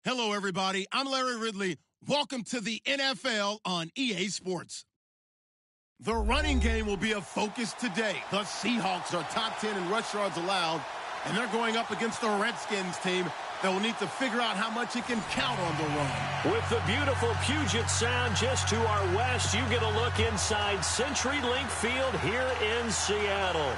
Hello, everybody. I'm Larry Ridley. Welcome to the NFL on EA Sports. The running game will be a focus today. The Seahawks are top 10 in rush yards allowed, and they're going up against the Redskins team that will need to figure out how much it can count on the run. With the beautiful Puget Sound just to our west, you get a look inside CenturyLink Field here in Seattle.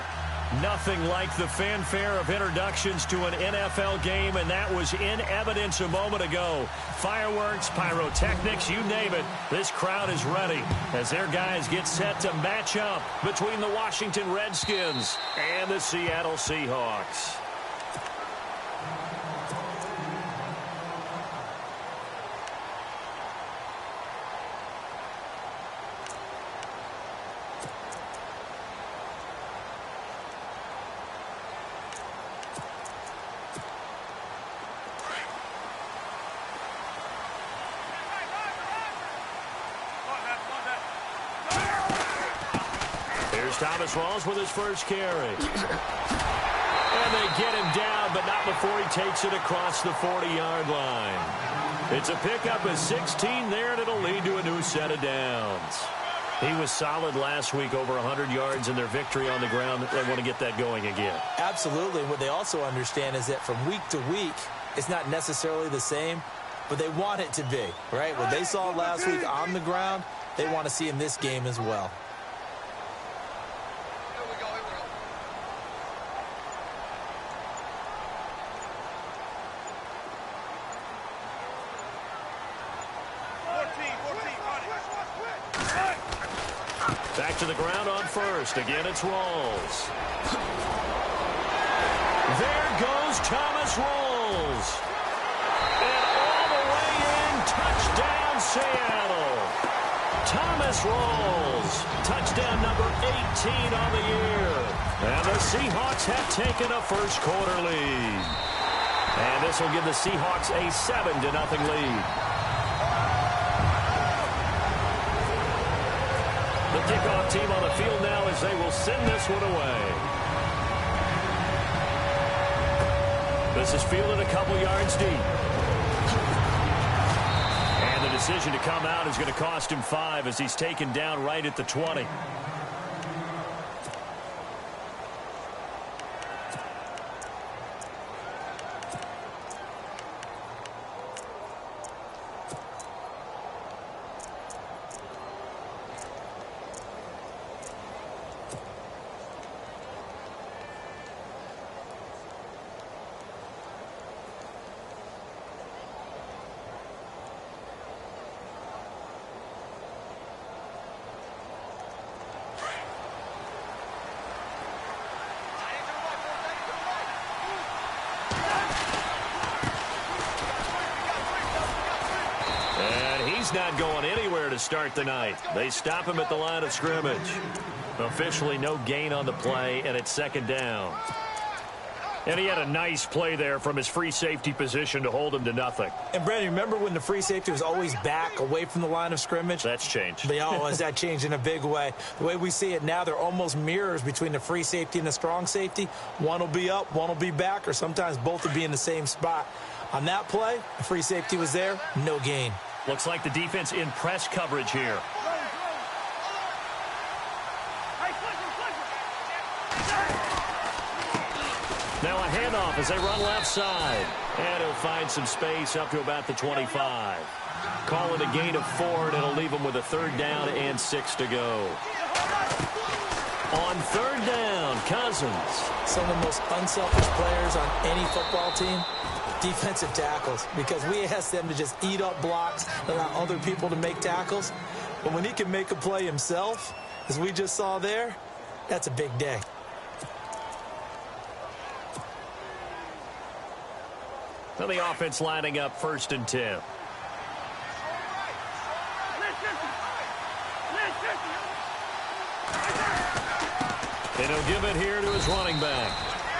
Nothing like the fanfare of introductions to an NFL game, and that was in evidence a moment ago. Fireworks, pyrotechnics, you name it. This crowd is ready as their guys get set to match up between the Washington Redskins and the Seattle Seahawks. Thomas Rawls with his first carry. And they get him down, but not before he takes it across the 40-yard line. It's a pickup of 16 there, and it'll lead to a new set of downs. He was solid last week, over 100 yards in their victory on the ground. They want to get that going again. Absolutely. What they also understand is that from week to week, it's not necessarily the same, but they want it to be, right? What they saw last week on the ground, they want to see in this game as well. Back to the ground on first. Again, it's Rawls. There goes Thomas Rawls. And all the way in, touchdown Seattle. Thomas Rawls, touchdown number 18 on the year. And the Seahawks have taken a first quarter lead. And this will give the Seahawks a 7-0 lead. The kickoff team on the field now as they will send this one away. This is fielded a couple yards deep. And the decision to come out is going to cost him 5 as he's taken down right at the 20. He's not going anywhere to start the night. They stop him at the line of scrimmage. Officially no gain on the play, and it's second down. And he had a nice play there from his free safety position to hold him to nothing. And, Brandon, remember when the free safety was always back away from the line of scrimmage? That's changed. That changed in a big way. The way we see it now, they're almost mirrors between the free safety and the strong safety. One will be up, one will be back, or sometimes both will be in the same spot. On that play, the free safety was there, no gain. Looks like the defense in press coverage here. Now a handoff as they run left side. And he'll find some space up to about the 25. Call it a gain of 4, and it'll leave him with a 3rd down and 6 to go. On 3rd down, Cousins. Some of the most unselfish players on any football team, defensive tackles, because we ask them to just eat up blocks, allow other people to make tackles. But when he can make a play himself, as we just saw there, that's a big day. So the offense lining up 1st and 10. And he'll give it here to his running back.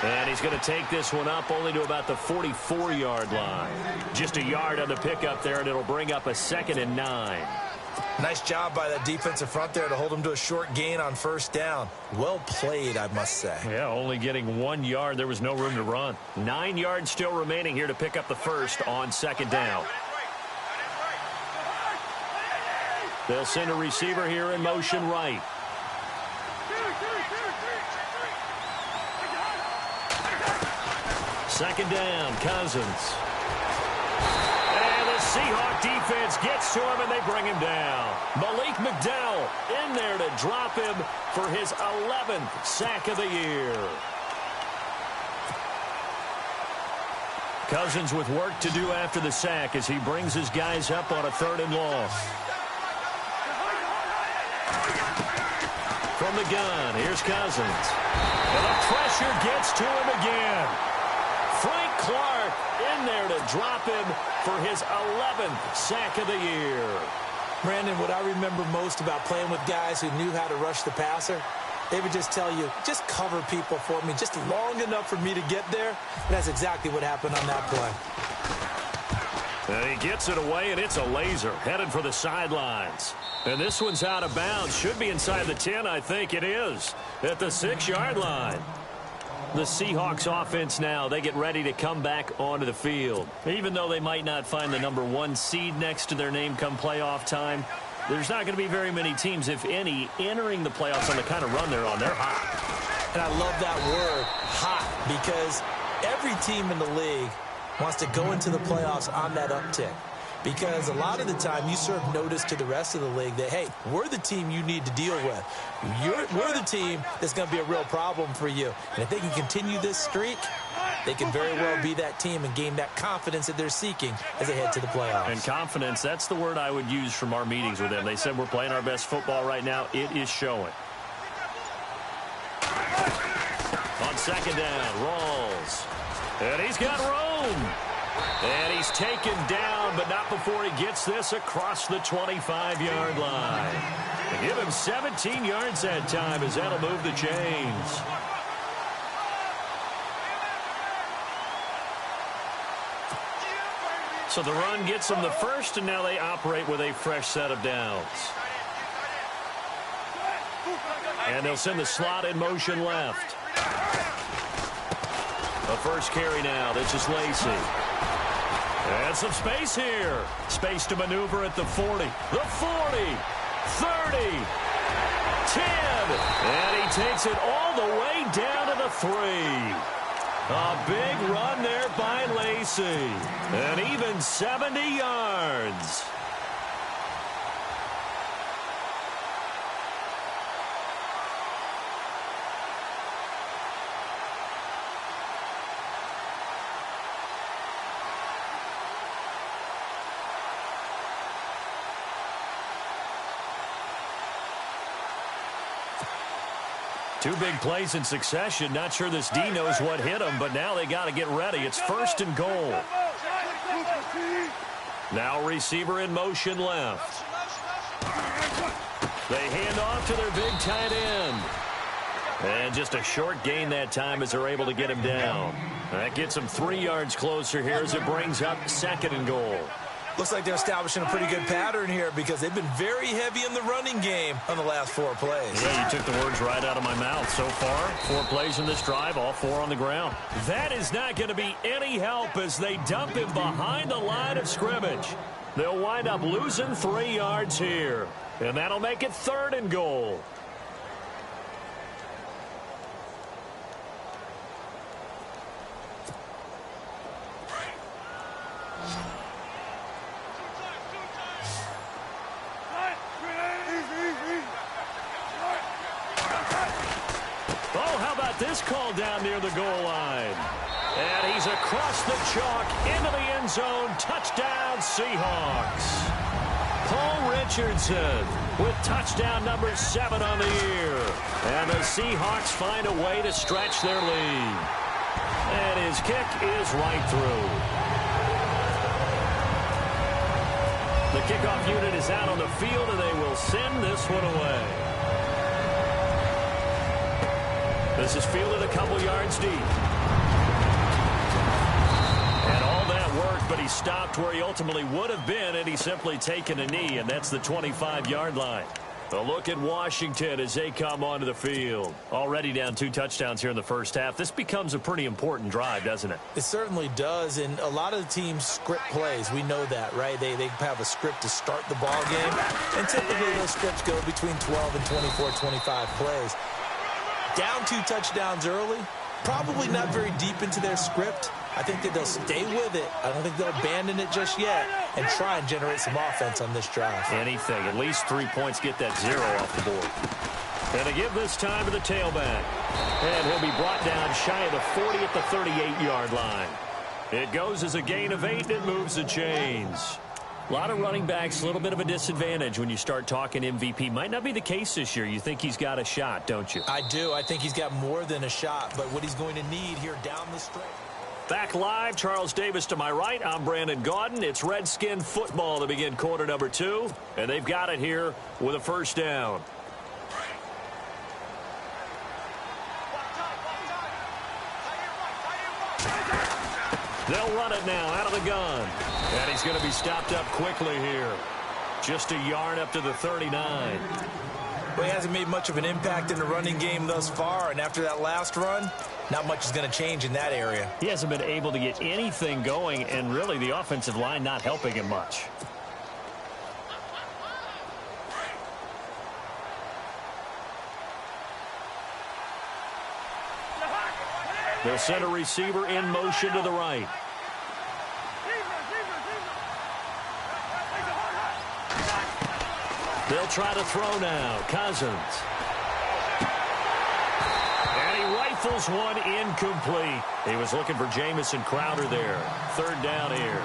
And he's going to take this one up only to about the 44-yard line. Just a yard on the pickup there, and it'll bring up a 2nd and 9. Nice job by that defensive front there to hold him to a short gain on first down. Well played, I must say. Yeah, only getting 1 yard. There was no room to run. 9 yards still remaining here to pick up the first on second down. They'll send a receiver here in motion right. Second down, Cousins. And the Seahawk defense gets to him, and they bring him down. Malik McDowell in there to drop him for his 11th sack of the year. Cousins with work to do after the sack as he brings his guys up on a 3rd and long. From the gun, here's Cousins. And the pressure gets to him again. Frank Clark in there to drop him for his 11th sack of the year. Brandon, what I remember most about playing with guys who knew how to rush the passer, they would just tell you, just cover people for me, just long enough for me to get there. And that's exactly what happened on that play. And he gets it away, and it's a laser headed for the sidelines. And this one's out of bounds. Should be inside the 10, I think it is, at the 6-yard line. The Seahawks offense now, they get ready to come back onto the field. Even though they might not find the number 1 seed next to their name come playoff time, there's not going to be very many teams, if any, entering the playoffs on the kind of run they're on. They're hot. And I love that word, hot, because every team in the league wants to go into the playoffs on that uptick. Because a lot of the time you serve notice to the rest of the league that, hey, we're the team you need to deal with. We're the team that's going to be a real problem for you. And if they can continue this streak, they can very well be that team and gain that confidence that they're seeking as they head to the playoffs. And confidence, that's the word I would use from our meetings with them. They said we're playing our best football right now. It is showing. On second down, Rawls. And he's got room. And he's taken down, but not before he gets this across the 25-yard line. They give him 17 yards that time as that'll move the chains. So the run gets them the first, and now they operate with a fresh set of downs. And they'll send the slot in motion left. The first carry now. This is Lacy. And some space here. Space to maneuver at the 40. The 40. 30. 10. And he takes it all the way down to the 3. A big run there by Lacy. And even 70 yards. Two big plays in succession. Not sure this D knows what hit him, but now they got to get ready. It's 1st and goal. Now receiver in motion left. They hand off to their big tight end. And just a short gain that time as they're able to get him down. That gets them 3 yards closer here as it brings up 2nd and goal. Looks like they're establishing a pretty good pattern here because they've been very heavy in the running game on the last 4 plays. Yeah, you took the words right out of my mouth. So far, 4 plays in this drive, all 4 on the ground. That is not going to be any help as they dump him behind the line of scrimmage. They'll wind up losing 3 yards here, and that'll make it 3rd and goal. This call down near the goal line. And he's across the chalk into the end zone. Touchdown, Seahawks. Paul Richardson with touchdown number 7 on the year. And the Seahawks find a way to stretch their lead. And his kick is right through. The kickoff unit is out on the field, and they will send this one away. This is fielded a couple yards deep. And all that work, but he's stopped where he ultimately would have been had he simply taken a knee, and that's the 25-yard line. A look at Washington as they come onto the field. Already down 2 touchdowns here in the first half. This becomes a pretty important drive, doesn't it? It certainly does, and a lot of the teams script plays. We know that, right? They have a script to start the ball game, and typically those scripts go between 12 and 24, 25 plays. Down 2 touchdowns early, probably not very deep into their script. I think that they'll stay with it. I don't think they'll abandon it just yet and try and generate some offense on this drive. Anything. At least 3 points, get that 0 off the board. And to give this time to the tailback. And he'll be brought down shy of the 40 at the 38-yard line. It goes as a gain of 8, and it moves the chains. A lot of running backs, a little bit of a disadvantage when you start talking MVP. Might not be the case this year. You think he's got a shot, don't you? I do. I think he's got more than a shot, but what he's going to need here down the stretch. Back live, Charles Davis to my right. I'm Brandon Gaudin. It's Redskin football to begin quarter number 2, and they've got it here with a first down. They'll run it now out of the gun, and he's going to be stopped up quickly here. Just a yard up to the 39. Well, he hasn't made much of an impact in the running game thus far, and after that last run, not much is going to change in that area. He hasn't been able to get anything going, and really the offensive line not helping him much. They'll send a receiver in motion to the right. They'll try to throw now. Cousins. And he rifles one incomplete. He was looking for Jamison Crowder there. Third down here.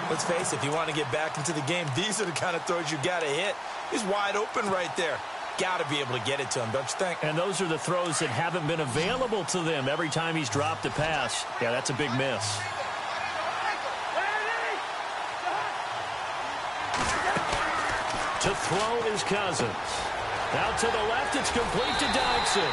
Let's face it, if you want to get back into the game, these are the kind of throws you got to hit. He's wide open right there. Got to be able to get it to him, don't you think? And those are the throws that haven't been available to them every time he's dropped a pass. Yeah, that's a big miss. To throw is Cousins. Out to the left, it's complete to Dykson.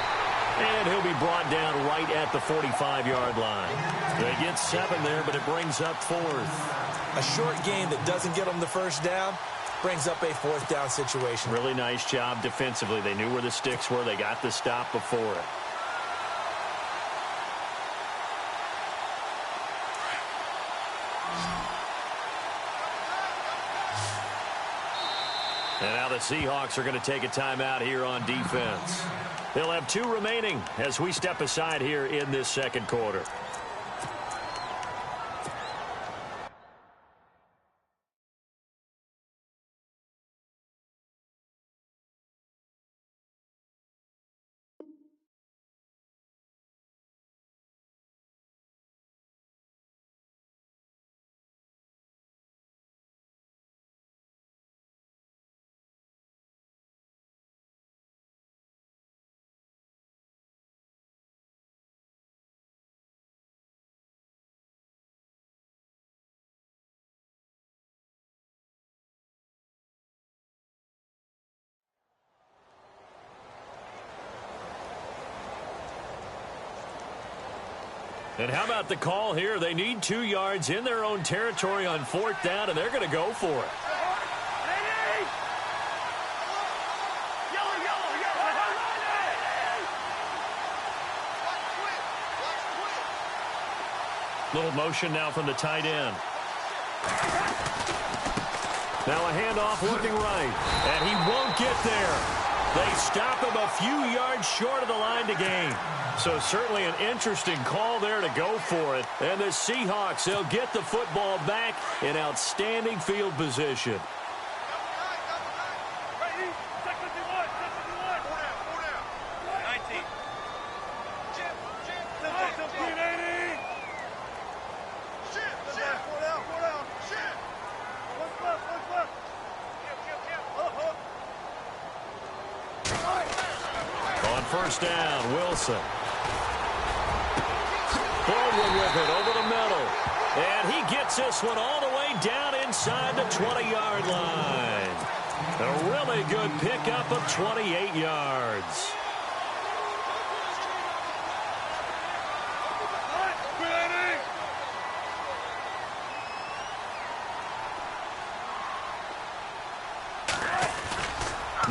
And he'll be brought down right at the 45-yard line. They get 7 there, but it brings up 4th. A short game that doesn't get them the first down brings up a 4th down situation. Really nice job defensively. They knew where the sticks were. They got the stop before it. And now the Seahawks are going to take a timeout here on defense. They'll have 2 remaining as we step aside here in this second quarter. And how about the call here? They need 2 yards in their own territory on 4th down, and they're going to go for it. Little motion now from the tight end. Now a handoff looking right, and he won't get there. They stop him a few yards short of the line to gain. So certainly an interesting call there to go for it. And the Seahawks, they'll get the football back in outstanding field position. First down, Wilson. Baldwin with it over the middle. And he gets this one all the way down inside the 20-yard line. A really good pickup of 28 yards.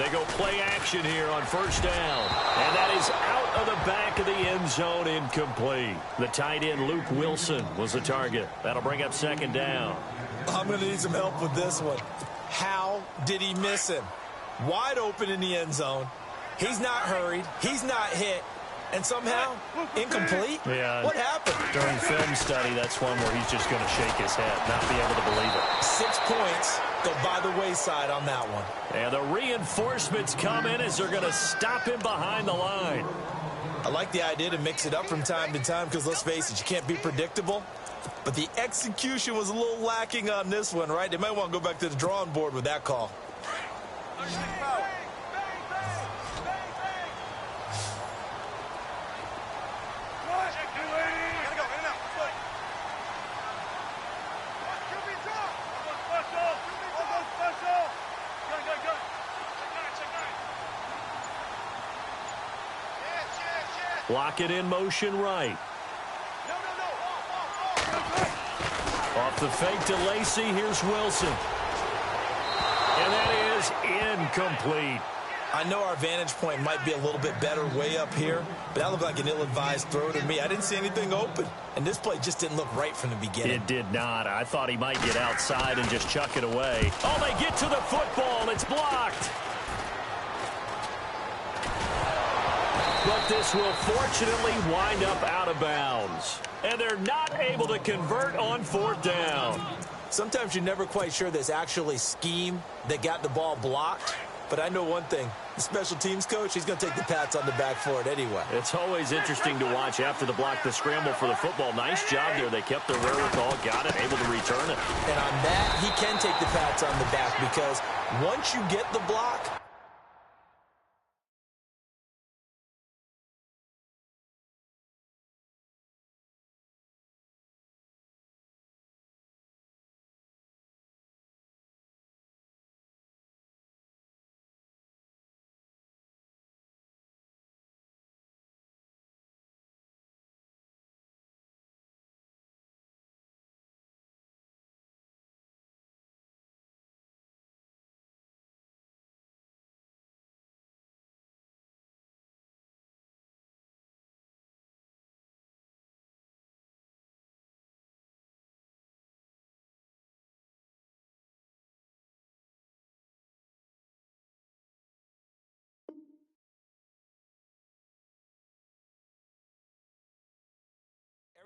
They go play action here on first down. And that is out of the back of the end zone, incomplete. The tight end, Luke Wilson, was the target. That'll bring up second down. I'm going to need some help with this one. How did he miss him? Wide open in the end zone. He's not hurried. He's not hit. And somehow, incomplete? Yeah. What happened? During film study, that's one where he's just going to shake his head, not be able to believe it. 6 points go by the wayside on that one. And the reinforcements come in as they're going to stop him behind the line. I like the idea to mix it up from time to time because, let's face it, you can't be predictable. But the execution was a little lacking on this one, right? They might want to go back to the drawing board with that call. Lock it in motion right. Off the fake to Lacy, here's Wilson. And that is incomplete. I know our vantage point might be a little bit better way up here, but that looked like an ill-advised throw to me. I didn't see anything open, and this play just didn't look right from the beginning. It did not. I thought he might get outside and just chuck it away. Oh, they get to the football. It's blocked. But this will fortunately wind up out of bounds. And they're not able to convert on fourth down. Sometimes you're never quite sure there's actually scheme that got the ball blocked. But I know one thing. The special teams coach, he's going to take the pats on the back for it anyway. It's always interesting to watch after the block, the scramble for the football. Nice job there. They kept their wherewithal, got it, able to return it. And on that, he can take the pats on the back because once you get the block,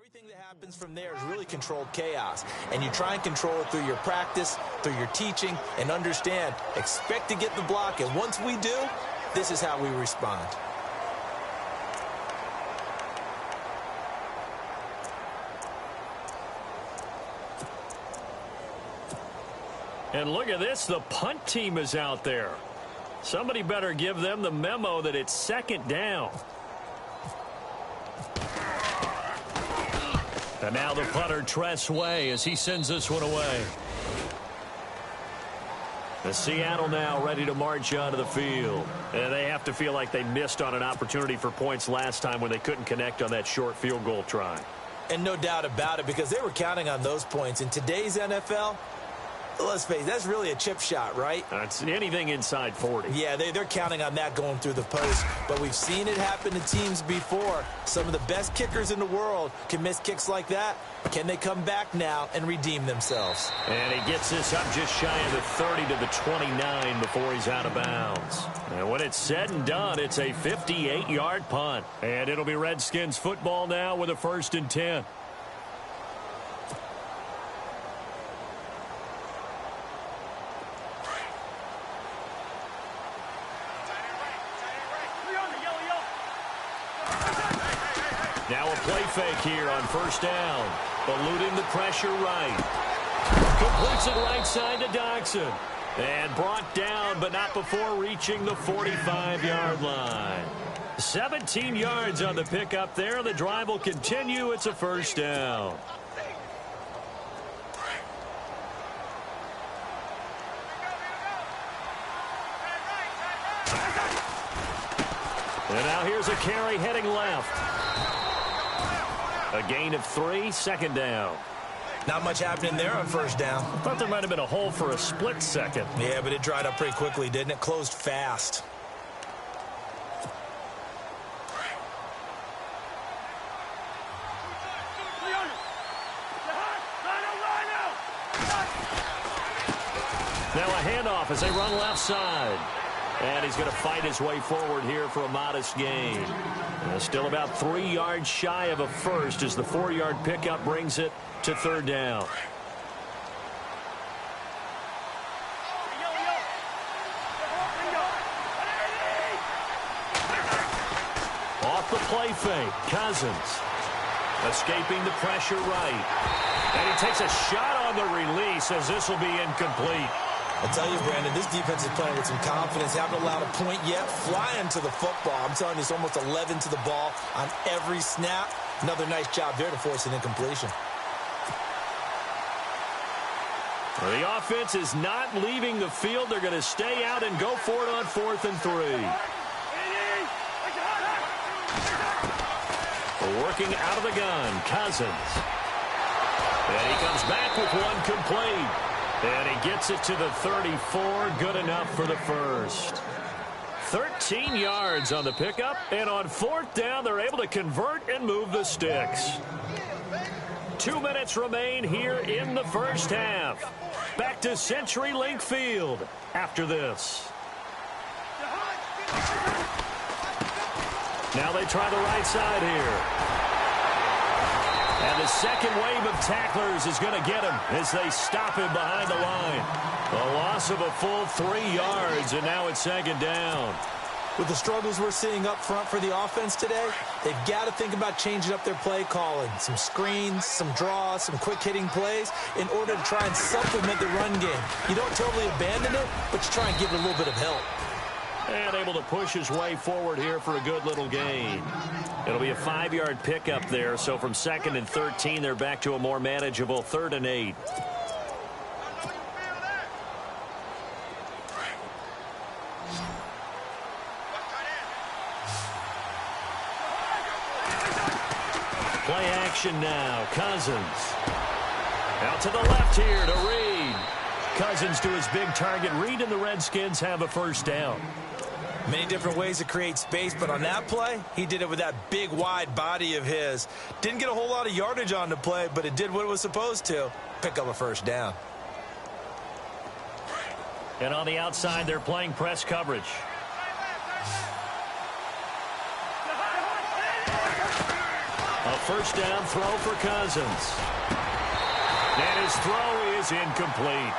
everything that happens from there is really controlled chaos. And you try and control it through your practice, through your teaching, and understand, expect to get the block. And once we do, this is how we respond. And look at this, the punt team is out there. Somebody better give them the memo that it's second down. And now the punter, Tress Way, as he sends this one away. The Seattle now ready to march onto the field. And they have to feel like they missed on an opportunity for points last time when they couldn't connect on that short field goal try. And no doubt about it, because they were counting on those points. In today's NFL, let's face it, that's really a chip shot, right? It's anything inside 40. Yeah, they're counting on that going through the post. But we've seen it happen to teams before. Some of the best kickers in the world can miss kicks like that. Can they come back now and redeem themselves? And he gets this up just shy of the 30 to the 29 before he's out of bounds. And when it's said and done, it's a 58-yard punt. And it'll be Redskins football now with a 1st and 10. Now a play fake here on first down. Eluding the pressure right. Completes it right side to Dodson. And brought down, but not before reaching the 45-yard line. 17 yards on the pickup there. The drive will continue. It's a 1st down. And now here's a carry heading left. A gain of 3, 2nd down. Not much happening there on first down. I thought there might have been a hole for a split second. Yeah, but it dried up pretty quickly, didn't it? Closed fast. Now a handoff as they run left side. And he's going to fight his way forward here for a modest gain. Still about 3 yards shy of a first as the 4-yard pickup brings it to third down. Off the play fake, Cousins. Escaping the pressure right. And he takes a shot on the release as this will be incomplete. I'll tell you, Brandon, this defense is playing with some confidence. Haven't allowed a point yet. Flying to the football. I'm telling you, it's almost 11 to the ball on every snap. Another nice job there to force an incompletion. The offense is not leaving the field. They're going to stay out and go for it on 4th and 3. Working out of the gun, Cousins. And he comes back with one complete. And he gets it to the 34. Good enough for the first. 13 yards on the pickup. And on 4th down, they're able to convert and move the sticks. 2 minutes remain here in the first half. Back to CenturyLink Field after this. Now they try the right side here. And the second wave of tacklers is going to get him as they stop him behind the line. A loss of a full 3 yards, and now it's 2nd down. With the struggles we're seeing up front for the offense today, they've got to think about changing up their play calling. Some screens, some draws, some quick-hitting plays in order to try and supplement the run game. You don't totally abandon it, but you try and give it a little bit of help. And able to push his way forward here for a good little gain. It'll be a 5-yard pickup there, so from 2nd and 13, they're back to a more manageable 3rd and 8. Play action now, Cousins. Out to the left here to Reed. Cousins to his big target. Reed and the Redskins have a first down. Many different ways to create space, but on that play, he did it with that big, wide body of his. Didn't get a whole lot of yardage on the play, but it did what it was supposed to. Pick up a first down. And on the outside, they're playing press coverage. A first down throw for Cousins. And his throw is incomplete.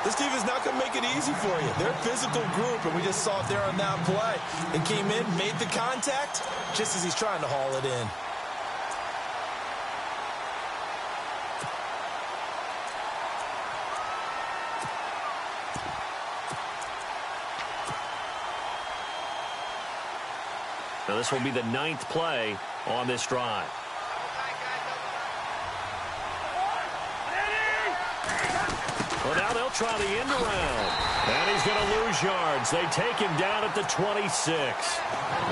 This team is not going to make it easy for you. They're a physical group, and we just saw it there on that play. They came in, made the contact, just as he's trying to haul it in. Now this will be the 9th play on this drive. Well, now they'll try the end around. And he's going to lose yards. They take him down at the 26.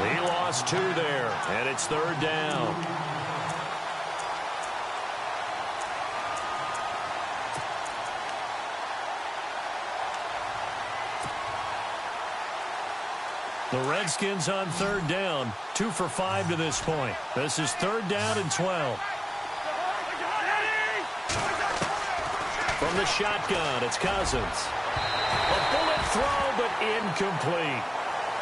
He lost 2 there, and it's 3rd down. The Redskins on 3rd down, 2 for 5 to this point. This is 3rd down and 12. From the shotgun, it's Cousins. A bullet throw, but incomplete.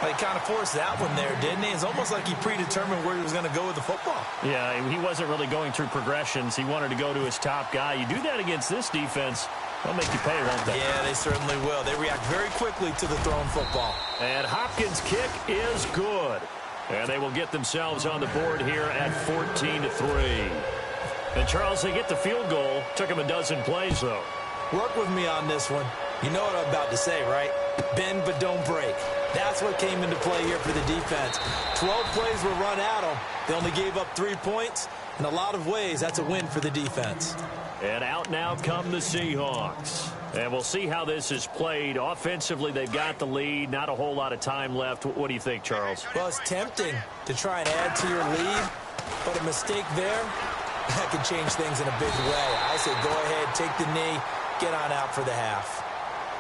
Well, he kind of forced that one there, didn't he? It's almost like he predetermined where he was going to go with the football. Yeah, he wasn't really going through progressions. He wanted to go to his top guy. You do that against this defense, they'll make you pay, won't they? Yeah, they certainly will. They react very quickly to the thrown football. And Hopkins' kick is good. And they will get themselves on the board here at 14-3. And, Charles, they get the field goal. Took him a dozen plays, though. Work with me on this one. You know what I'm about to say, right? Bend but don't break. That's what came into play here for the defense. 12 plays were run at them. They only gave up 3 points. In a lot of ways, that's a win for the defense. And out now come the Seahawks. And we'll see how this is played. Offensively, they've got the lead. Not a whole lot of time left. What do you think, Charles? Well, it's tempting to try and add to your lead, but a mistake there that can change things in a big way. I say go ahead, take the knee, get on out for the half.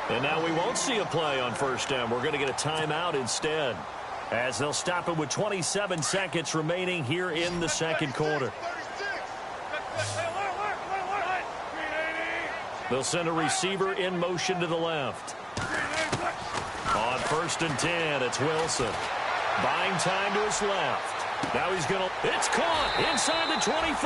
And now we won't see a play on first down. We're going to get a timeout instead, as they'll stop it with 27 seconds remaining here in the second quarter. They'll send a receiver in motion to the left. On 1st and 10, it's Wilson. Buying time to his left. Now he's going to... It's caught inside the 25.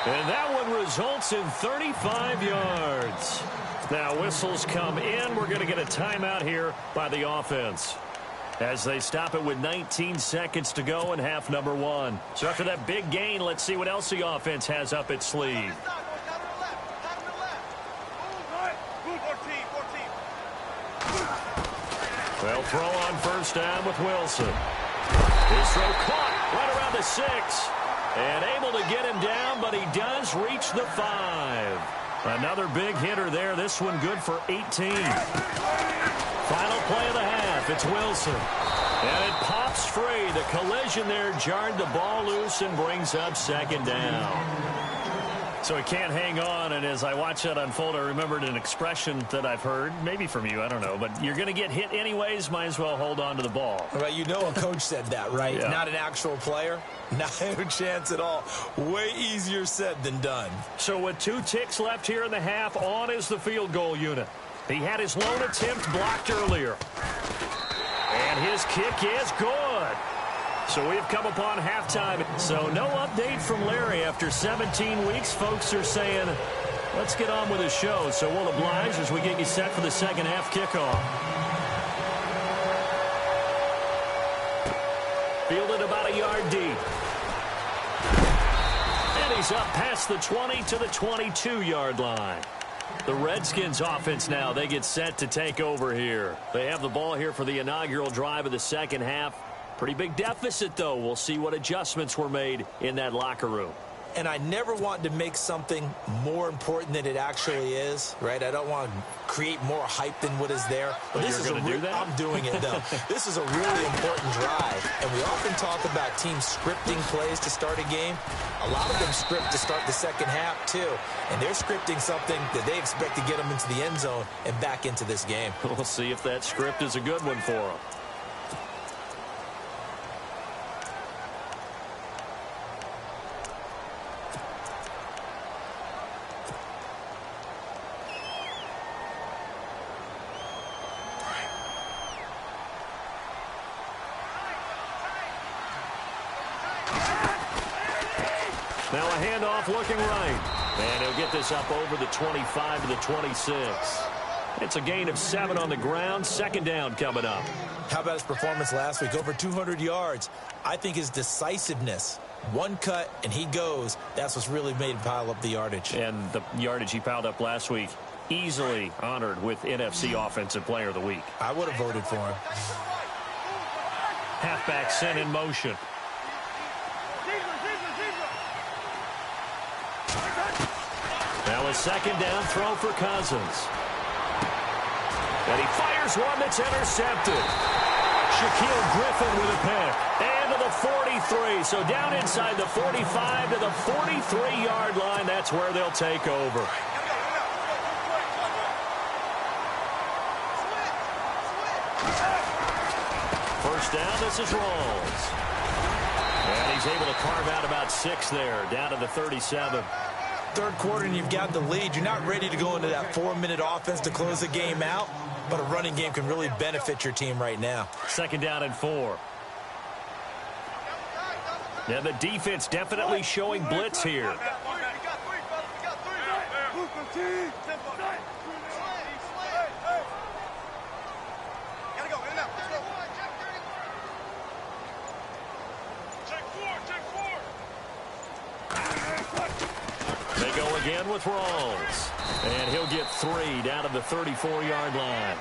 And that one results in 35 yards. Now whistles come in. We're going to get a timeout here by the offense, as they stop it with 19 seconds to go in half number 1. So after that big gain, let's see what else the offense has up its sleeve. They'll throw on first down with Wilson. His throw caught right around the 6. And able to get him down, but he does reach the 5. Another big hitter there. This one good for 18. Final play of the half. It's Wilson. And it pops free. The collision there jarred the ball loose and brings up second down. So he can't hang on, and as I watch that unfold, I remembered an expression that I've heard, maybe from you, I don't know, but you're going to get hit anyways, might as well hold on to the ball. Right, you know a coach said that, right? Yeah. Not an actual player. Not a chance at all. Way easier said than done. So with 2 ticks left here in the half, on is the field goal unit. He had his lone attempt blocked earlier. And his kick is good. So we've come upon halftime. So no update from Larry after 17 weeks. Folks are saying, let's get on with the show. So we'll oblige as we get you set for the second half kickoff. Fielded about a yard deep. And he's up past the 20 to the 22-yard line. The Redskins offense now, they get set to take over here. They have the ball here for the inaugural drive of the second half. Pretty big deficit, though. We'll see what adjustments were made in that locker room. And I never want to make something more important than it actually is, right? I don't want to create more hype than what is there. But this is going to do that? I'm doing it, though. This is a really important drive. And we often talk about teams scripting plays to start a game. A lot of them script to start the second half, too. And they're scripting something that they expect to get them into the end zone and back into this game. We'll see if that script is a good one for them. Now a handoff looking right. And he'll get this up over the 25 to the 26. It's a gain of 7 on the ground. Second down coming up. How about his performance last week? Over 200 yards. I think his decisiveness, one cut and he goes, that's what's really made him pile up the yardage. And the yardage he piled up last week, easily honored with NFC Offensive Player of the Week. I would have voted for him. Halfback sent in motion. Now a second down throw for Cousins. And he fires one that's intercepted. Shaquille Griffin with a pick. And to the 43. So down inside the 45 to the 43-yard line. That's where they'll take over. First down, this is Rawls. And he's able to carve out about 6 there, down to the 37. Third quarter and you've got the lead. You're not ready to go into that 4-minute offense to close the game out, but a running game can really benefit your team right now. Second down and 4. Yeah, the defense definitely showing blitz here. They go again with Rawls. And he'll get 3 down to the 34-yard line.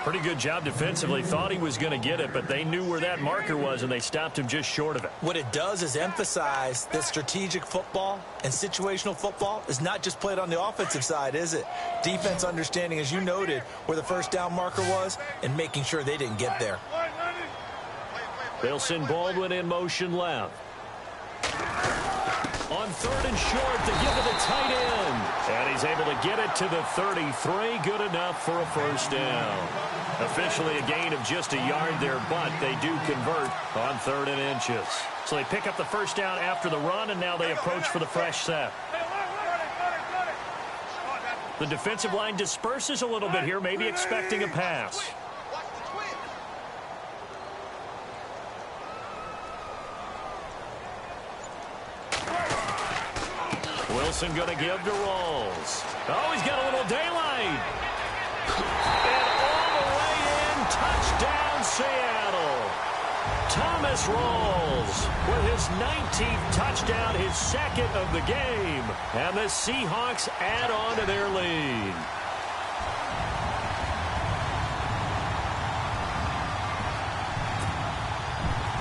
Pretty good job defensively. Thought he was going to get it, but they knew where that marker was, and they stopped him just short of it. What it does is emphasize that strategic football and situational football is not just played on the offensive side, is it? Defense understanding, as you noted, where the first down marker was and making sure they didn't get there. They'll send Baldwin in motion left. On 3rd and short, they give it to tight end. And he's able to get it to the 33. Good enough for a first down. Officially a gain of just a yard there, but they do convert on 3rd and inches. So they pick up the first down after the run, and now they approach for the fresh set. The defensive line disperses a little bit here, maybe expecting a pass. Wilson going to give to Rawls. Oh, he's got a little daylight. And all the way in, touchdown Seattle. Thomas Rawls with his 19th touchdown, his second of the game. And the Seahawks add on to their lead.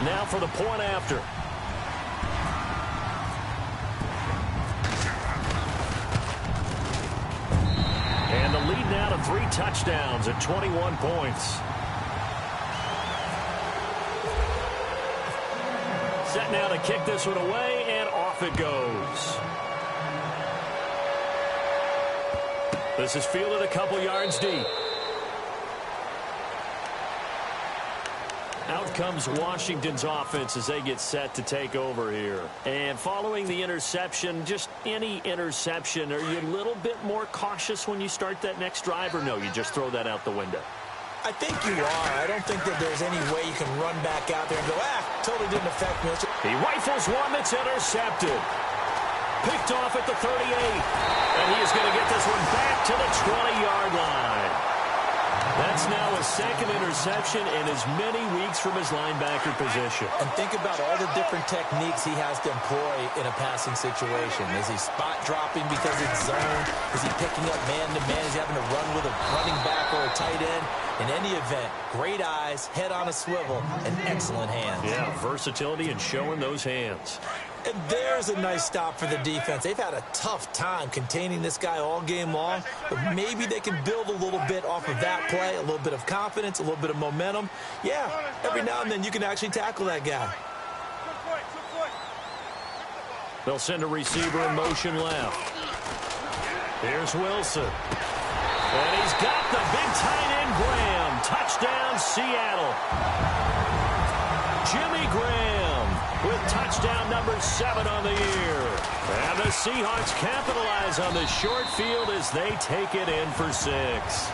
Now for the point after. And the lead now to 3 touchdowns at 21 points. Set now to kick this one away, and off it goes. This is fielded a couple yards deep. Out comes Washington's offense as they get set to take over here. And following the interception, just any interception, are you a little bit more cautious when you start that next drive, or no, you just throw that out the window? I think you are. I don't think that there's any way you can run back out there and go, totally didn't affect me. He rifles one that's intercepted. Picked off at the 38. And he is going to get this one back to the 20-yard line. That's now a second interception in as many weeks from his linebacker position. And think about all the different techniques he has to employ in a passing situation. Is he spot dropping because it's zone? Is he picking up man-to-man? Is he having to run with a running back or a tight end? In any event, great eyes, head on a swivel, and excellent hands. Yeah, versatility and showing those hands. And there's a nice stop for the defense. They've had a tough time containing this guy all game long, but maybe they can build a little bit off of that play, a little bit of confidence, a little bit of momentum. Yeah, every now and then you can actually tackle that guy. They'll send a receiver in motion left. Here's Wilson. And he's got the big tight end, Graham. Touchdown, Seattle. Jimmy Graham with touchdown number 7 on the year. And the Seahawks capitalize on the short field as they take it in for 6.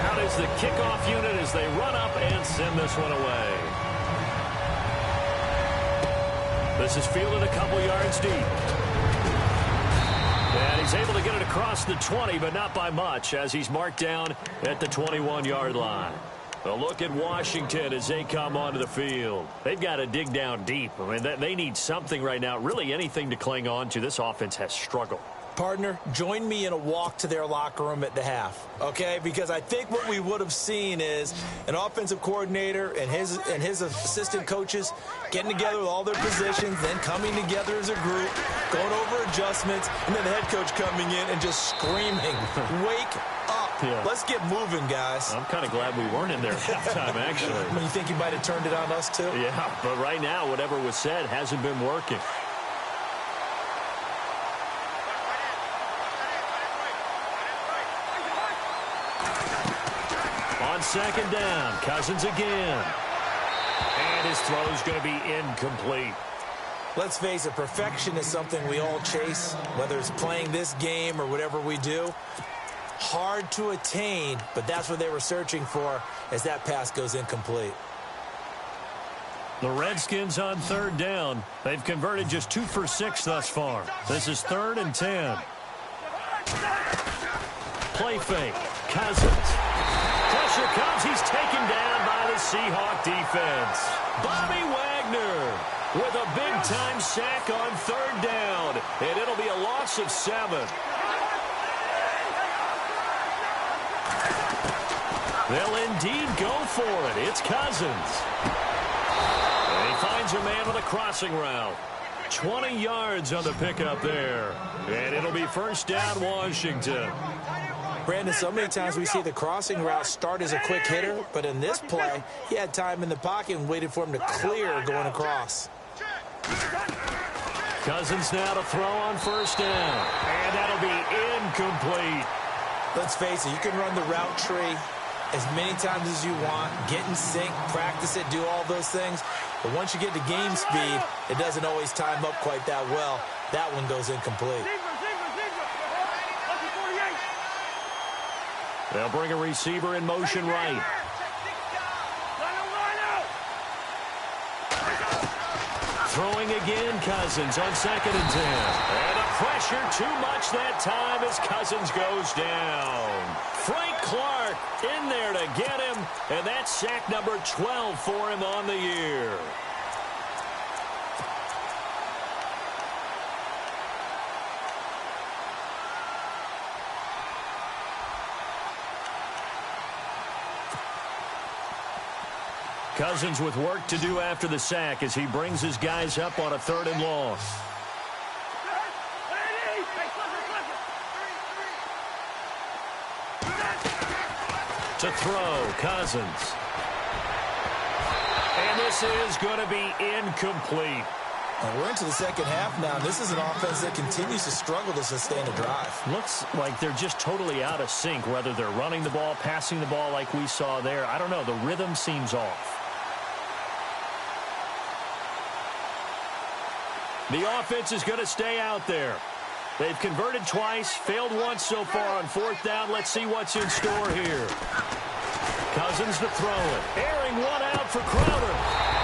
Out is the kickoff unit as they run up and send this one away. This is fielded a couple yards deep. And he's able to get it across the 20, but not by much, as he's marked down at the 21-yard line. A look at Washington as they come onto the field. They've got to dig down deep. I mean, they need something right now, really anything to cling on to. This offense has struggled. Partner, join me in a walk to their locker room at the half, okay? Because I think what we would have seen is an offensive coordinator and his assistant coaches getting together with all their positions, then coming together as a group, going over adjustments, and then the head coach coming in and just screaming, wake up. Yeah. Let's get moving, guys. I'm kind of glad we weren't in there at halftime, actually. I mean, you think you might have turned it on us, too? Yeah, but right now, whatever was said hasn't been working. On second down, Cousins again. And his throw is going to be incomplete. Let's face it, perfection is something we all chase, whether it's playing this game or whatever we do. Hard to attain, but that's what they were searching for as that pass goes incomplete. The Redskins on third down. They've converted just 2 for 6 thus far. This is 3rd and 10. Play fake. Cousins. Pressure comes. He's taken down by the Seahawk defense. Bobby Wagner with a big-time sack on third down. And it'll be a loss of 7. They'll indeed go for it. It's Cousins. And he finds a man with a crossing route. 20 yards on the pickup there. And it'll be first down, Washington. Brandon, so many times we see the crossing route start as a quick hitter, but in this play, he had time in the pocket and waited for him to clear going across. Cousins now to throw on first down, and that'll be incomplete. Let's face it, you can run the route tree as many times as you want, get in sync, practice it, do all those things. But once you get to game speed, it doesn't always time up quite that well. That one goes incomplete. They'll bring a receiver in motion right. Throwing again, Cousins on 2nd and 10. And the pressure too much that time as Cousins goes down. Frank Clark in there to get him, and that's sack number 12 for him on the year. Cousins with work to do after the sack as he brings his guys up on a 3rd and long. To throw, Cousins. And this is going to be incomplete. And we're into the second half now. This is an offense that continues to struggle to sustain a drive. Looks like they're just totally out of sync, whether they're running the ball, passing the ball like we saw there. I don't know. The rhythm seems off. The offense is going to stay out there. They've converted twice, failed once so far on 4th down. Let's see what's in store here. Cousins to throw it. Airing one out for Crowder.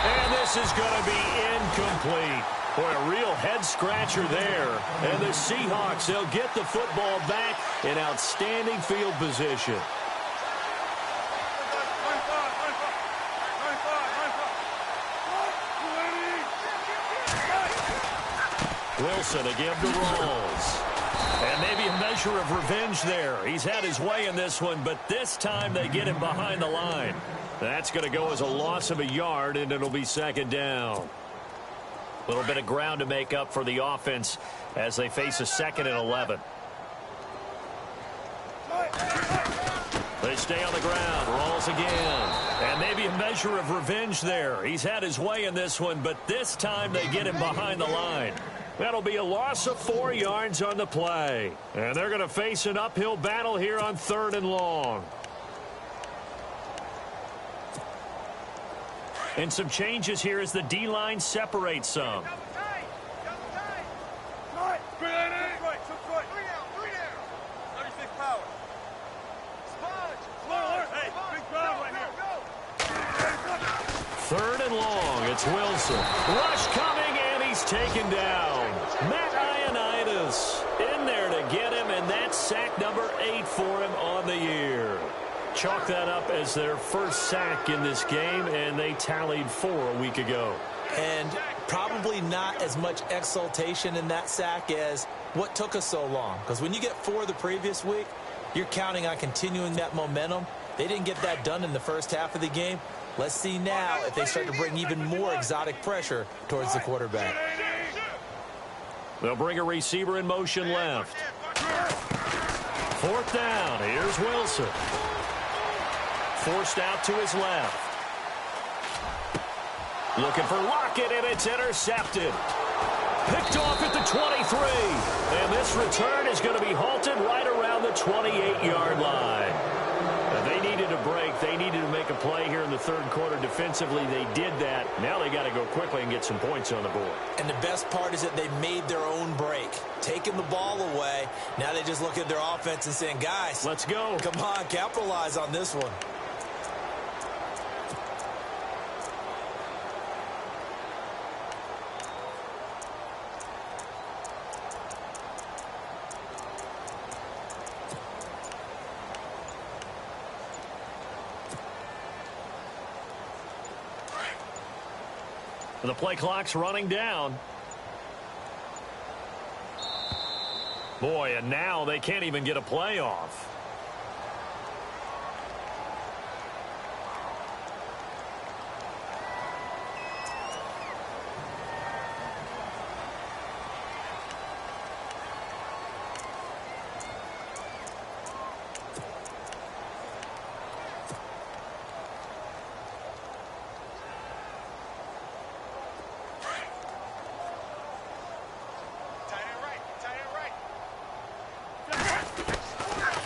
And this is going to be incomplete. Boy, a real head-scratcher there. And the Seahawks, they'll get the football back in outstanding field position. Wilson again to Rawls. And maybe a measure of revenge there. He's had his way in this one, but this time they get him behind the line. That's going to go as a loss of a yard, and it'll be 2nd down. A little bit of ground to make up for the offense as they face a 2nd and 11. They stay on the ground. Rawls again. And maybe a measure of revenge there. He's had his way in this one, but this time they get him behind the line. That'll be a loss of 4 yards on the play. And they're going to face an uphill battle here on 3rd and long. And some changes here as the D-line separates some. Third and long, it's Wilson. Rush coming, and he's taken down. Matt Ioannidis in there to get him, and that's sack number 8 for him on the year. Chalk that up as their first sack in this game, and they tallied 4 a week ago. And probably not as much exultation in that sack as what took us so long. Because when you get 4 the previous week, you're counting on continuing that momentum. They didn't get that done in the first half of the game. Let's see now if they start to bring even more exotic pressure towards the quarterback. They'll bring a receiver in motion left. 4th down. Here's Wilson. Forced out to his left. Looking for Lockett, and it's intercepted. Picked off at the 23. And this return is going to be halted right around the 28-yard line. They needed a break. They needed to make a play here in the 3rd quarter defensively. They did that. Now they got to go quickly and get some points on the board. And the best part is that they made their own break. Taking the ball away. Now they just look at their offense and saying, guys, let's go. Come on, capitalize on this one. The play clock's running down. Boy, and now they can't even get a play off.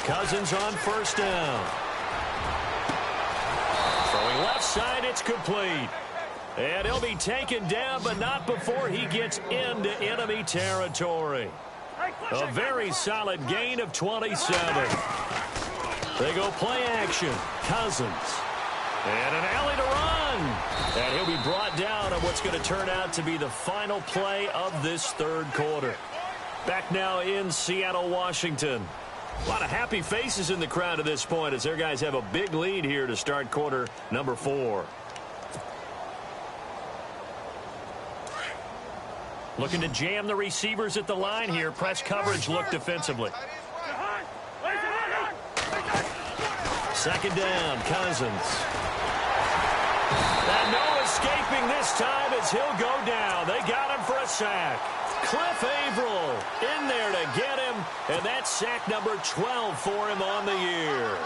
Cousins on first down. Throwing left side, it's complete. And he'll be taken down, but not before he gets into enemy territory. A very solid gain of 27. They go play action. Cousins. And an alley to run. And he'll be brought down on what's going to turn out to be the final play of this third quarter. Back now in Seattle, Washington. A lot of happy faces in the crowd at this point as their guys have a big lead here to start quarter number 4. Looking to jam the receivers at the line here. Press coverage look defensively. Second down, Cousins. And no escaping this time as he'll go down. They got him for a sack. Cliff Averill in there to get him, and that's sack number 12 for him on the year.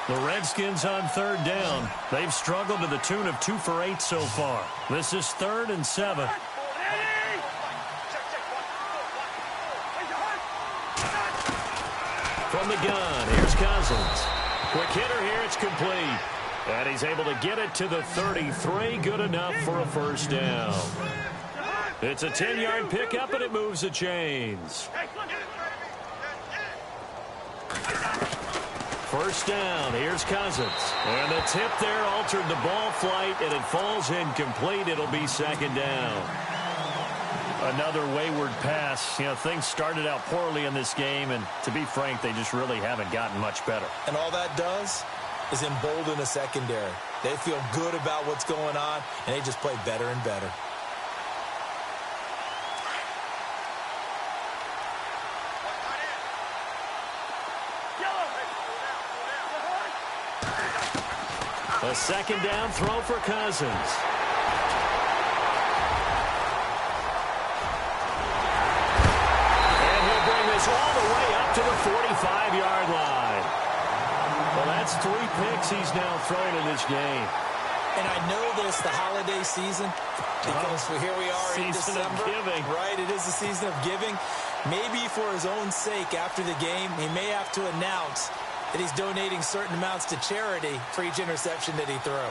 The Redskins on third down. They've struggled to the tune of 2 for 8 so far. This is 3rd and 7. From the gun, here's Cousins. Quick hitter here, it's complete. And he's able to get it to the 33. Good enough for a first down. It's a 10-yard pickup, and it moves the chains. First down, here's Cousins. And the tip there altered the ball flight, and it falls incomplete. It'll be second down. Another wayward pass. You know, things started out poorly in this game, and to be frank, they just really haven't gotten much better. And all that does is embolden a secondary. They feel good about what's going on, and they just play better and better. A second down throw for Cousins. And he'll bring this all the way up to the 45-yard line. Well, that's 3 picks he's now thrown in this game. And I know this, the holiday season, because here we are in December. December. Giving. Right, it is the season of giving. Maybe for his own sake, after the game, he may have to announce that he's donating certain amounts to charity for each interception that he threw.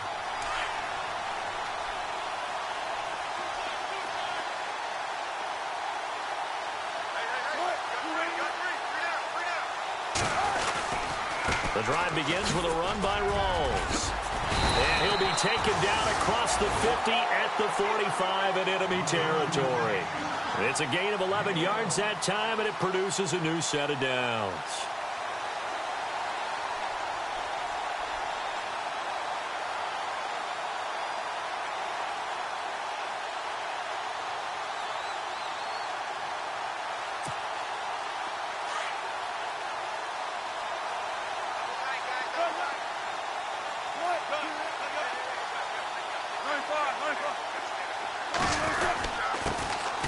The drive begins with a run by Rawls. And he'll be taken down across the 50 at the 45 in enemy territory. It's a gain of 11 yards that time, and it produces a new set of downs.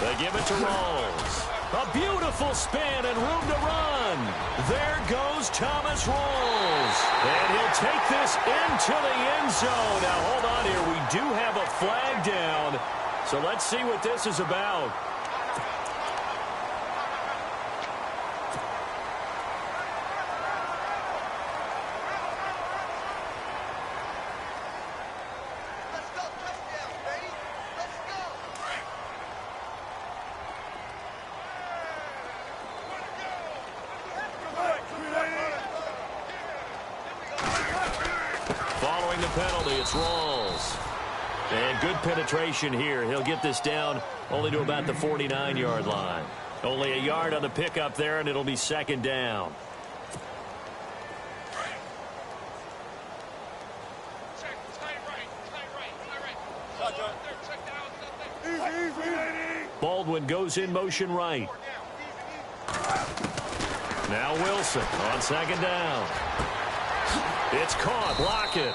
They give it to Rawls. A beautiful spin and room to run. There goes Thomas Rawls. And he'll take this into the end zone. Now, hold on here. We do have a flag down. So let's see what this is about. Following the penalty, it's Rawls. And good penetration here. He'll get this down only to about the 49-yard line. Only a yard on the pickup there, and it'll be second down. Baldwin goes in motion right. Now Wilson on second down. It's caught. Block it.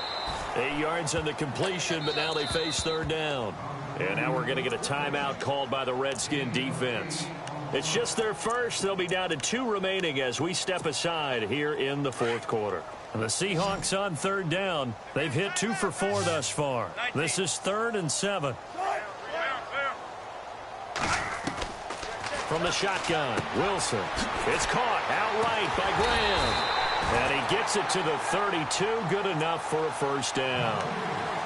8 yards on the completion, but now they face third down. And now we're going to get a timeout called by the Redskin defense. It's just their first. They'll be down to 2 remaining as we step aside here in the fourth quarter. The Seahawks on third down. They've hit 2 for 4 thus far. This is 3rd and 7. from the shotgun. Wilson. It's caught outright by Graham. And he gets it to the 32. Good enough for a first down.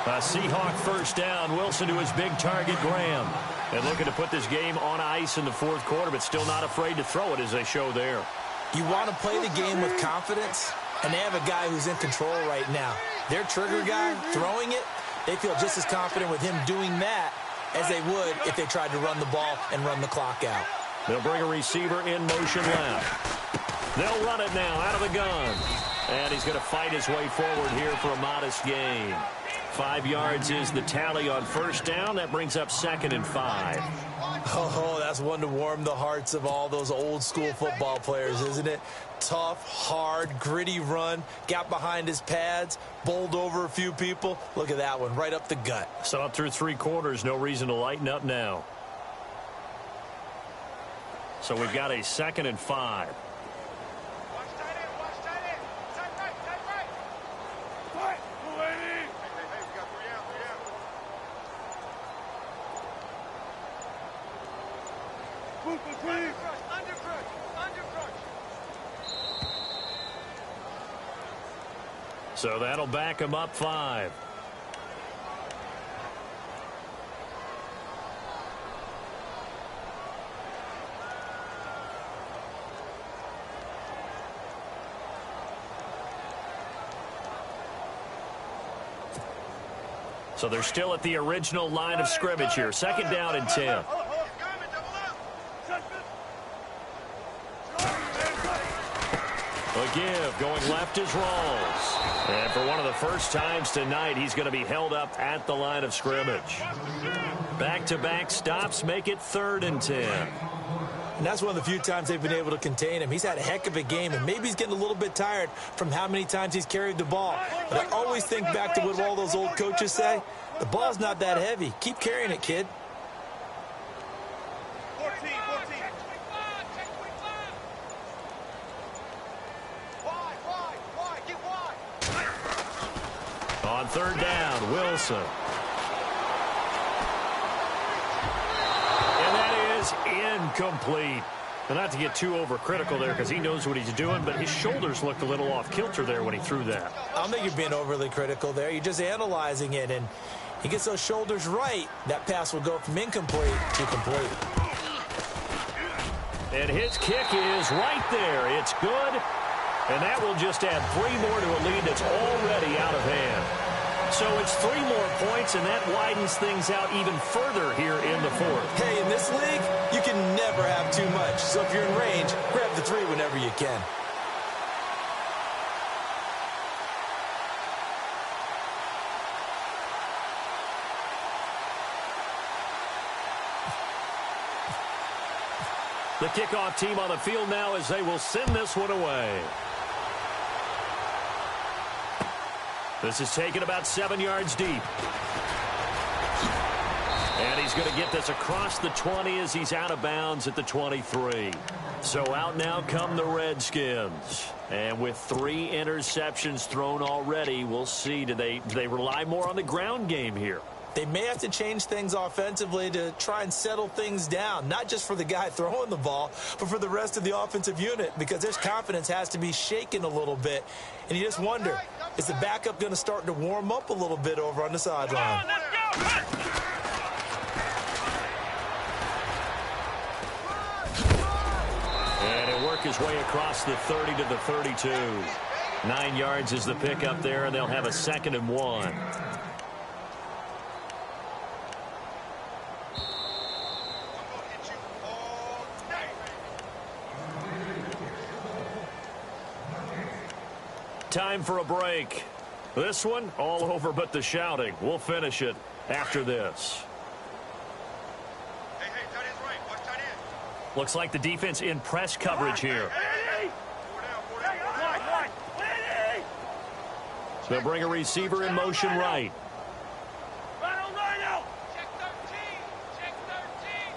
A Seahawk first down. Wilson to his big target, Graham. And looking to put this game on ice in the fourth quarter, but still not afraid to throw it as they show there. You want to play the game with confidence, and they have a guy who's in control right now. Their trigger guy throwing it, they feel just as confident with him doing that as they would if they tried to run the ball and run the clock out. They'll bring a receiver in motion left. They'll run it now out of the gun. And he's going to fight his way forward here for a modest gain. 5 yards is the tally on first down. That brings up 2nd and 5. Oh, that's one to warm the hearts of all those old school football players, isn't it? Tough, hard, gritty run. Got behind his pads, bowled over a few people. Look at that one, right up the gut. So up through 3 quarters, no reason to lighten up now. So we've got a 2nd and 5. So that'll back him up 5. So they're still at the original line of scrimmage here. 2nd down and 10. A give going left is Rawls. And for one of the first times tonight, he's going to be held up at the line of scrimmage. Back-to-back stops make it 3rd and 10. And that's one of the few times they've been able to contain him. He's had a heck of a game, and maybe he's getting a little bit tired from how many times he's carried the ball. But I always think back to what all those old coaches say. The ball's not that heavy. Keep carrying it, kid. 14. On 3rd down, Wilson. And that is incomplete. And not to get too overcritical there because he knows what he's doing, but his shoulders looked a little off kilter there when he threw that. I don't think you're being overly critical there. You're just analyzing it, and he gets those shoulders right. That pass will go from incomplete to complete. And his kick is right there. It's good. And that will just add 3 more to a lead that's already out of hand. So it's 3 more points, and that widens things out even further here in the 4th. Hey, in this league, you can never have too much. So if you're in range, grab the 3 whenever you can. The kickoff team on the field now as they will send this one away. This is taken about 7 yards deep. And he's going to get this across the 20 as he's out of bounds at the 23. So out now come the Redskins. And with 3 interceptions thrown already, we'll see. Do they rely more on the ground game here? They may have to change things offensively to try and settle things down, not just for the guy throwing the ball, but for the rest of the offensive unit, because their confidence has to be shaken a little bit. And you just wonder, is the backup going to start to warm up a little bit over on the sideline? And he'll work his way across the 30 to the 32. 9 yards is the pickup there, and they'll have a 2nd and 1. Time for a break. This one, all over but the shouting. We'll finish it after this. Hey, tight end's right. Watch tight end. Looks like the defense in press coverage here. They'll bring a receiver in motion right. Check 13. Check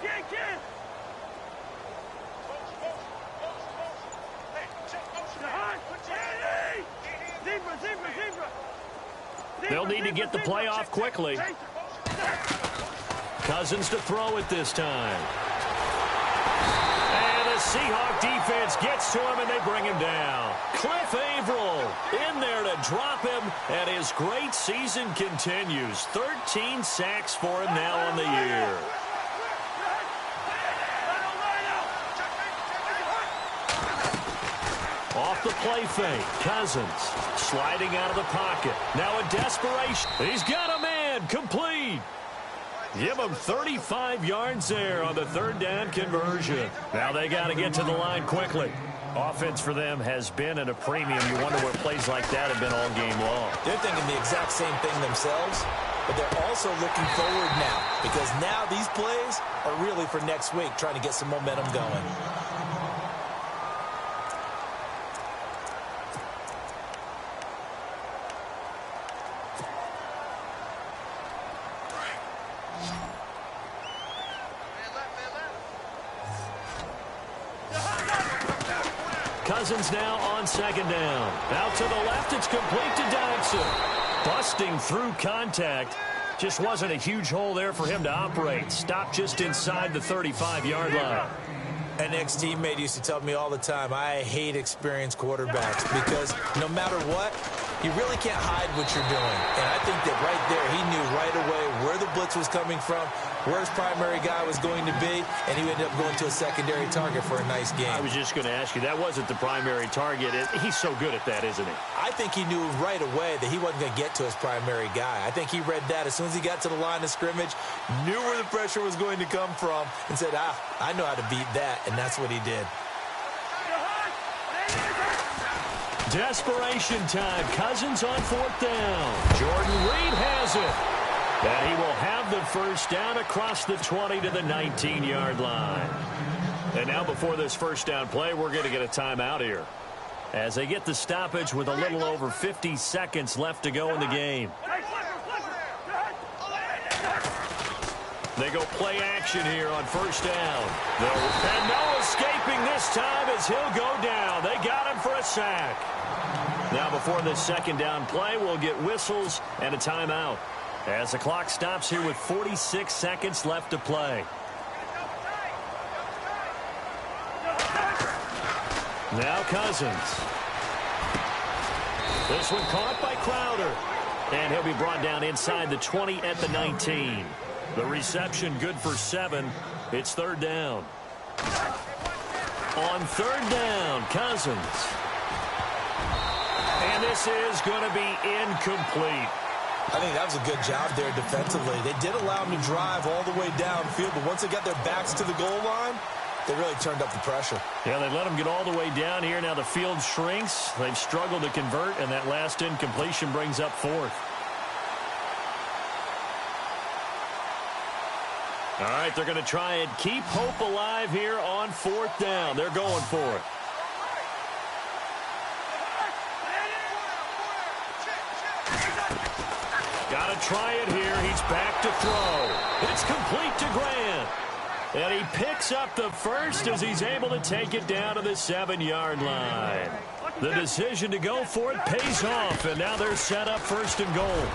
13. Get. Hey, check motion. They'll need to get the play off quickly. Cousins to throw it this time. Seahawk defense gets to him, and they bring him down. Cliff Averill in there to drop him, and his great season continues. 13 sacks for him now on the year. Off the play fake, Cousins sliding out of the pocket. Now a desperation. He's got a man, complete. Give him 35 yards there on the third down conversion. Now they got to get to the line quickly. Offense for them has been at a premium. You wonder where plays like that have been all game long. They're thinking the exact same thing themselves, but they're also looking forward now, because now these plays are really for next week, trying to get some momentum going. Cousins now on second down. Out to the left, it's complete to Dodson. Busting through contact. Just wasn't a huge hole there for him to operate. Stopped just inside the 35-yard line. An ex-teammate used to tell me all the time, I hate experienced quarterbacks, because no matter what, you really can't hide what you're doing. And I think that right there, he knew right away where the blitz was coming from, where his primary guy was going to be, and he ended up going to a secondary target for a nice game. I was just going to ask you, that wasn't the primary target. He's so good at that, isn't he? I think he knew right away that he wasn't going to get to his primary guy. I think he read that as soon as he got to the line of scrimmage, knew where the pressure was going to come from, and said, I know how to beat that, and that's what he did. Desperation time. Cousins on fourth down. Jordan Reed has it. And he will have the first down across the 20 to the 19-yard line. And now before this first down play, we're going to get a timeout here, as they get the stoppage with a little over 50 seconds left to go in the game. They go play action here on first down. And no escaping this time as he'll go down. They got him for a sack. Now before this second down play, we'll get whistles and a timeout, as the clock stops here with 46 seconds left to play. Now Cousins. This one caught by Crowder. And he'll be brought down inside the 20 at the 19. The reception good for 7. It's third down. On third down, Cousins. And this is going to be incomplete. I think that was a good job there defensively. They did allow him to drive all the way downfield, but once they got their backs to the goal line, they really turned up the pressure. Yeah, they let him get all the way down here. Now the field shrinks. They've struggled to convert, and that last incompletion brings up fourth. All right, they're going to try and keep hope alive here on fourth down. They're going for it. Got to try it here. He's back to throw. It's complete to Grant. And he picks up the first as he's able to take it down to the 7-yard line. The decision to go for it pays off, and now they're set up first and goal.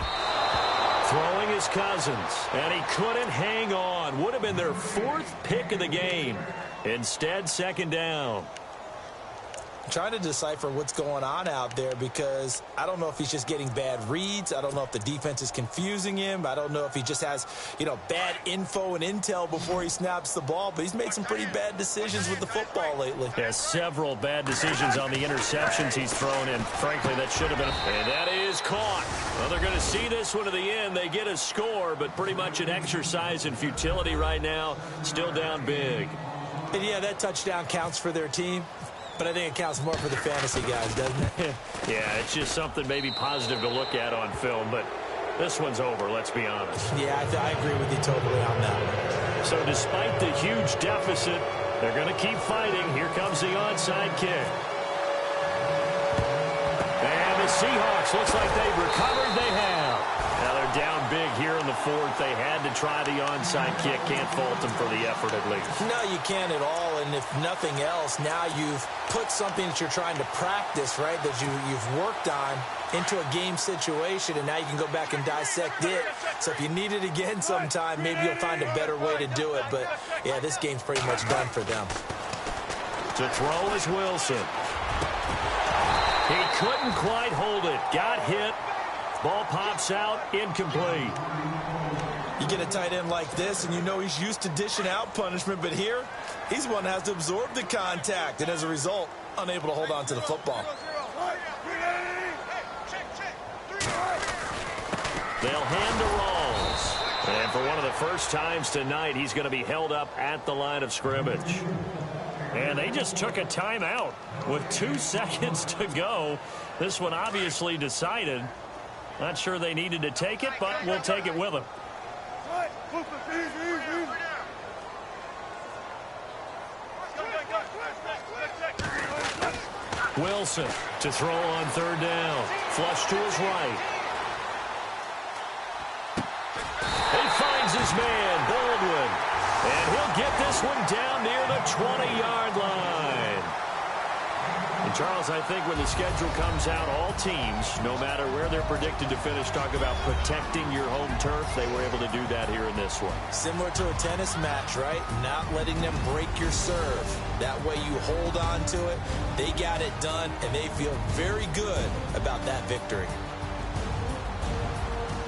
Throwing is Cousins, and he couldn't hang on. Would have been their fourth pick of the game. Instead, second down. Trying to decipher what's going on out there, because I don't know if he's just getting bad reads. I don't know if the defense is confusing him. I don't know if he just has, bad info and intel before he snaps the ball, but he's made some pretty bad decisions with the football lately. Yeah, several bad decisions on the interceptions he's thrown, and frankly, that should have been. And that is caught. Well, they're going to see this one to the end. They get a score, but pretty much an exercise in futility right now. Still down big. And yeah, that touchdown counts for their team. But I think it counts more for the fantasy guys, doesn't it? Yeah, it's just something maybe positive to look at on film, but this one's over, let's be honest. Yeah, I agree with you totally on that one. So despite the huge deficit, they're going to keep fighting. Here comes the onside kick. And the Seahawks, looks like they've recovered. They have. Now they're down big here in the fourth. They had to try the onside kick. Can't fault them for the effort at least. No, you can't at all. And if nothing else, now you've put something that you're trying to practice, right, that you've worked on into a game situation, and now you can go back and dissect it. So if you need it again sometime, maybe you'll find a better way to do it. But, yeah, this game's pretty much done for them. To throw is Wilson. He couldn't quite hold it. Got hit. Ball pops out. Incomplete. You get a tight end like this, and you know he's used to dishing out punishment, but here, he's one that has to absorb the contact, and as a result, unable to hold on to the football. They'll hand to Rawls. And for one of the first times tonight, he's going to be held up at the line of scrimmage. And they just took a timeout with 2 seconds to go. This one obviously decided. Not sure they needed to take it, but we'll take it with them. Wilson to throw on third down. Flush to his right. He finds his man, Baldwin. And he'll get this one down near the 20-yard line. And, Charles, I think when the schedule comes out, all teams, no matter where they're predicted to finish, talk about protecting your home turf. They were able to do that here in this one. Similar to a tennis match, right? Not letting them break your serve. That way you hold on to it. They got it done, and they feel very good about that victory.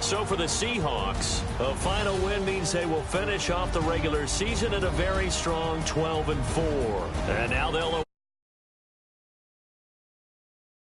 So for the Seahawks, a final win means they will finish off the regular season at a very strong 12-4. And now they'll